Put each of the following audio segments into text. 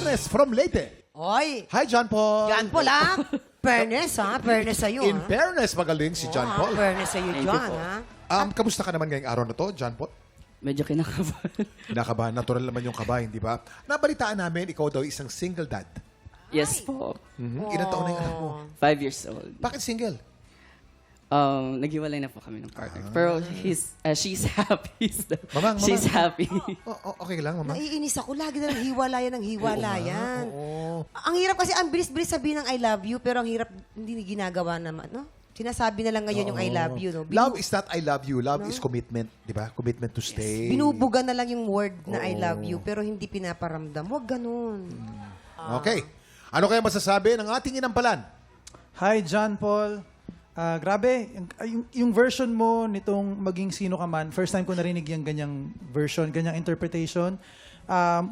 Bernes from Leyte. Oy, Hi, John Paul. John Paul, ha? Fairness, ha? Fairness sa'yo, In ha? fairness, magaling si John Paul. Fairness sa'yo, Thank you John, po. ha? Kamusta ka naman ngayong araw na to, John Paul? Medyo kinakabahan. Kinakabahan, natural naman yung kabahin, di ba? Nabalitaan namin, ikaw daw isang single dad. Yes po. Ilan taon na yung anak mo? 5 years old. Bakit single? Naghiwalay na po kami ng partner. Pero she's happy. Mamang. She's happy. Okay lang, mama. Naiinis ako. Lagi na lang hiwalayan ng hiwalayan. Oo. Ang hirap kasi, ang bilis-bilis sabihin ng I love you, pero ang hirap, hindi ginagawa naman, no? Sinasabi na lang ngayon yung I love you, no? Love is not I love you. Love is commitment, di ba? Commitment to stay. Binubuga na lang yung word na I love you, pero hindi pinaparamdam. Huwag ganun. Okay. Ano kaya masasabi ng ating inampalan? Hi, John Paul. Grabe, yung version mo nitong maging sino ka man, first time ko narinig yung ganyang version, ganyang interpretation.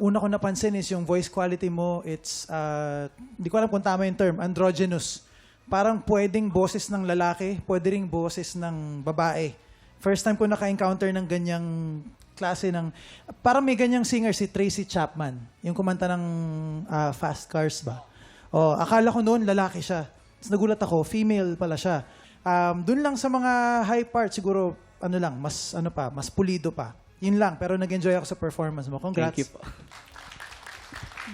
Una ko napansin is yung voice quality mo, it's, hindi ko alam kung tama yung term, androgynous. Parang pwedeng boses ng lalaki, pwede ring boses ng babae. First time ko naka-encounter ng ganyang klase ng, parang may ganyang singer si Tracy Chapman, yung kumanta ng Fast Cars ba? Akala ko noon lalaki siya. Tapos nagulat ako, female pala siya. Doon lang sa mga high part, siguro, mas pulido pa. Yun lang, pero nag-enjoy ako sa performance mo. Congrats. Thank you po.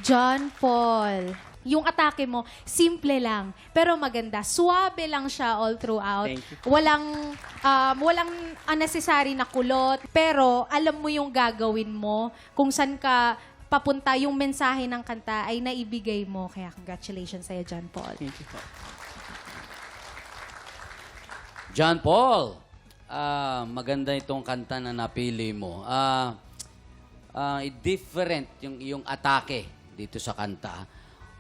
John Paul, yung atake mo, simple lang, pero maganda. Suwabe lang siya all throughout. Thank you. Walang unnecessary na kulot, pero alam mo yung gagawin mo, kung saan ka papunta, yung mensahe ng kanta ay naibigay mo. Kaya congratulations sa'yo, John Paul. Thank you po. John Paul, maganda itong kanta na napili mo. Different yung atake dito sa kanta.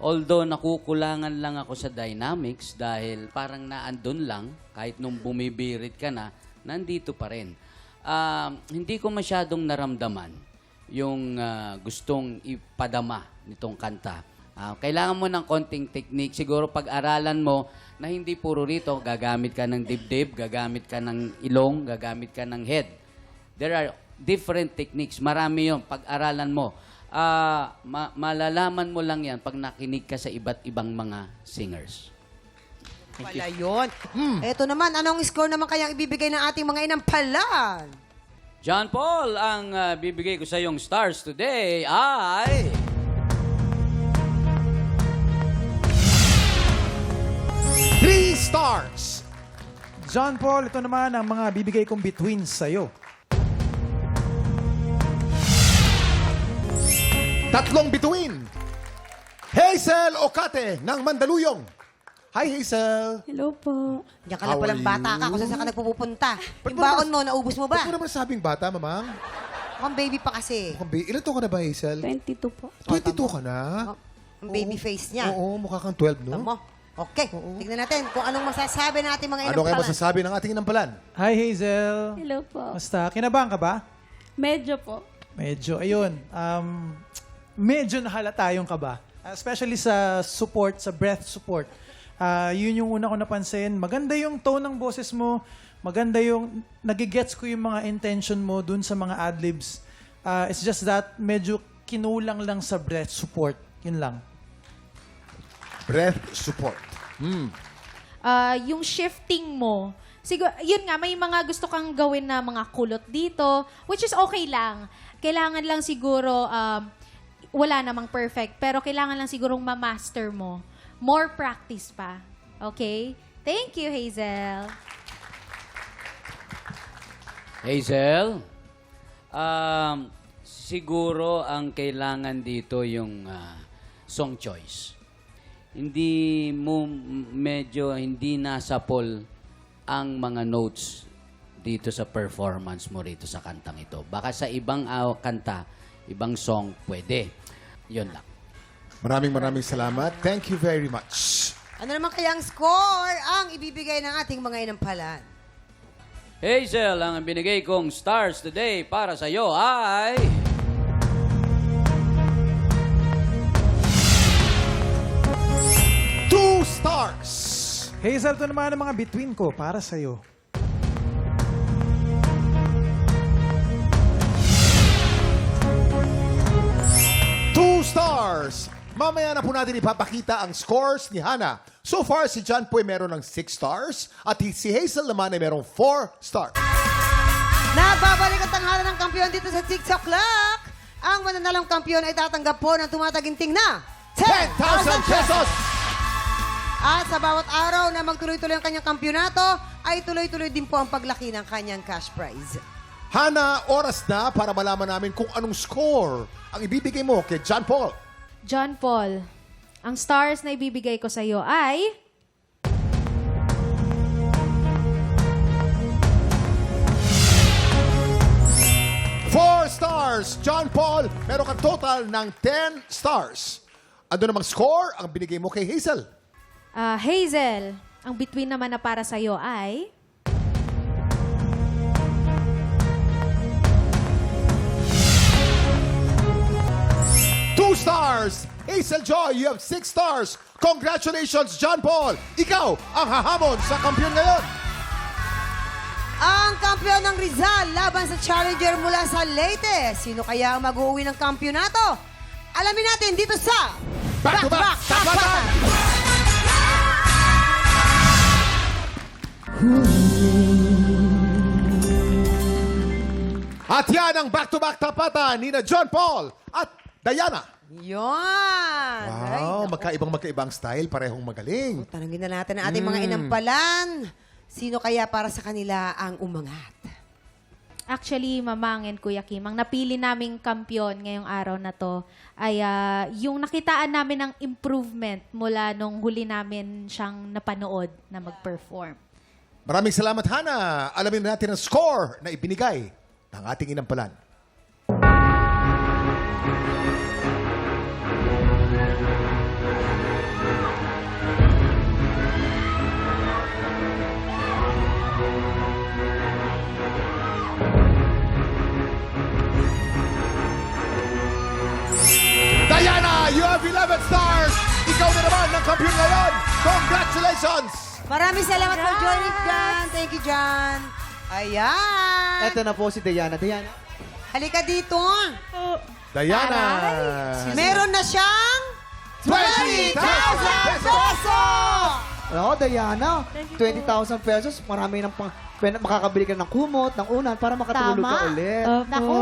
Although nakukulangan lang ako sa dynamics dahil parang naandun lang, kahit nung bumibirit ka na, nandito pa rin. Hindi ko masyadong naramdaman yung gustong ipadama nitong kanta. Kailangan mo ng konting technique. Siguro pag-aralan mo na hindi puro rito, gagamit ka ng dibdib, gagamit ka ng ilong, gagamit ka ng head. There are different techniques. Marami yun. Pag-aralan mo. Malalaman mo lang yan pag nakinig ka sa iba't ibang mga singers. Wala yun. Eto naman, anong score naman kayang ibibigay ng ating mga inampalan? John Paul, ang bibigay ko sa iyong stars today ay... 3 stars. John Paul, ito naman ang mga bibigay kong between sa'yo. 3 between. Hazel Ocate ng Mandaluyong. Hi, Hazel. Hello po. Diyan ka lang How palang are bata ka you? kung saan ka nagpupunta. Yung baon mo, naubos mo Ba't ba? mo naman sabing bata, mamang? Mukhang baby pa kasi. Ilan taon ka na ba, Hazel? 22 po. 22 ka na? Ang baby face niya. Oo, mukha kang 12, no? Tama mo. Okay, tignan natin kung anong masasabi ng ating mga Ano kaya inampalan. masasabi ng ating inampalan? Hi, Hazel. Hello po. Basta, kinabahan ka ba? Medyo po. Medyo, ayun. Medyo nahalata yung kaba. Especially sa support, sa breath support. Yun yung una ko napansin. Maganda yung tone ng boses mo. Maganda yung, nagigets ko yung mga intention mo dun sa mga adlibs. It's just that medyo kinulang lang sa breath support. Yun lang. Breath support. Yung shifting mo, siguro, yun nga, may mga gusto kang gawin na mga kulot dito, which is okay lang. Kailangan lang siguro, wala namang perfect, pero kailangan lang sigurong ma-master mo. More practice pa. Okay? Thank you, Hazel. Hazel, siguro ang kailangan dito yung song choice. Hindi mo medyo hindi nasapol ang mga notes dito sa performance mo rito sa kantang ito. Baka sa ibang kanta, ibang song, pwede. Yun lang. Maraming salamat. Thank you very much. Ano naman kayang score ang ibibigay ng ating mga inampalan? Hazel, ang binigay kong stars today para sa iyo ay... 2 stars. Hazel, ito naman ang mga between ko para sa'yo. 2 stars. Mamaya na po natin ipapakita ang scores ni Hana. So far, si John po ay meron ng 6 stars at si Hazel naman ay merong 4 stars. Nagbabalik ang tanghalan ng kampiyon dito sa TikTok Clock. Ang mananalang kampiyon ay tatanggap po ng tumataginting na 10,000 pesos! At sa bawat araw na magtuloy-tuloy ang kanyang kampyonato, ay tuloy-tuloy din po ang paglaki ng kanyang cash prize. Hana, oras na para malaman namin kung anong score ang ibibigay mo kay John Paul. John Paul, ang stars na ibibigay ko sa iyo ay 4 stars. John Paul, meron kang total ng 10 stars. Ano namang score ang binigay mo kay Hazel? Hazel. Ang between naman na para sa iyo ay 2 stars. Hazel Joy, you have 6 stars. Congratulations, John Paul. Ikaw ang hahamon sa kampiyon ngayon. Ang kampiyon ng Rizal laban sa challenger mula sa Leyte. Sino kaya ang mag-uwi ng kampyonato? Alamin natin dito sa Back to back, tapatan! At yan ang back-to-back tapatan ni na John Paul at Diana. Yon! Wow, magkaibang style, parehong magaling. Tanungin na natin ang ating mga inampalan. Sino kaya para sa kanila ang umangat? actually, Mamang and Kuya Kim, ang napili naming kampiyon ngayong araw na to ay yung nakitaan namin ng improvement mula nung huli namin siyang napanood na mag-perform. Maraming salamat, Hana. Alamin natin ang score na ibinigay ng ating inampalan. Diana, you have 11 stars! Ikaw na naman ng kampiyon ngayon! Congratulations! Maraming salamat for joining, John. Thank you, John. Ayan. Eto na po si Diana. Diana. Halika dito. Diana! Meron na siyang 20,000 pesos! Oo, Diana. 20,000 pesos. Marami nang makakabili ka ng kumot, ng unan, para makatulog ka ulit. Naku.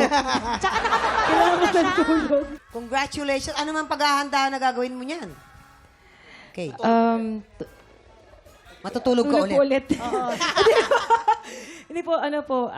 Tsaka nakapagpapalala na siya. Congratulations. Ano man paghahanda na gagawin mo niyan? Okay. Matutulog ka ulit. Hindi po, ano po,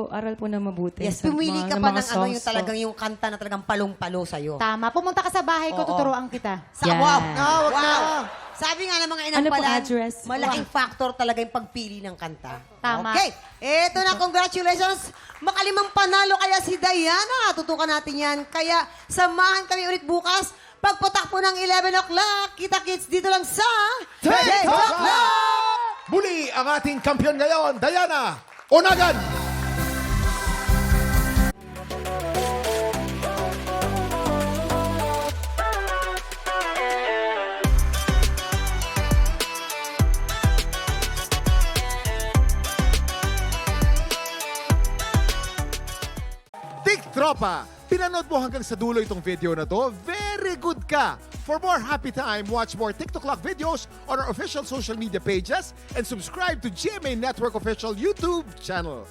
aral po na mabuti. Yes, Sa pumili ka mga- pa mga ng ano yung songs talagang po. yung kanta na talagang palong-palo sa'yo. Tama. Pumunta ka sa bahay ko, Oo. tuturuan kita. Sa, Yan. wow! wag na. Wow! Sabi nga ng mga Ano po, inampalan, address? malaking factor talaga yung pagpili ng kanta. Tama. Okay. Eto na, congratulations. Makalimang panalo kaya si Diana. Tutukan natin yan. Kaya samahan kami ulit bukas. Pagpatak po ng 11 o'clock, kita-kits dito lang sa TikTok Club! Muli ang ating kampiyon ngayon, Diana Onagan! Tik Tropa! Pinanood mo hanggang sa dulo itong video na to? Very good ka! For more happy time, watch more TikTok Clock videos on our official social media pages and subscribe to GMA Network official YouTube channel.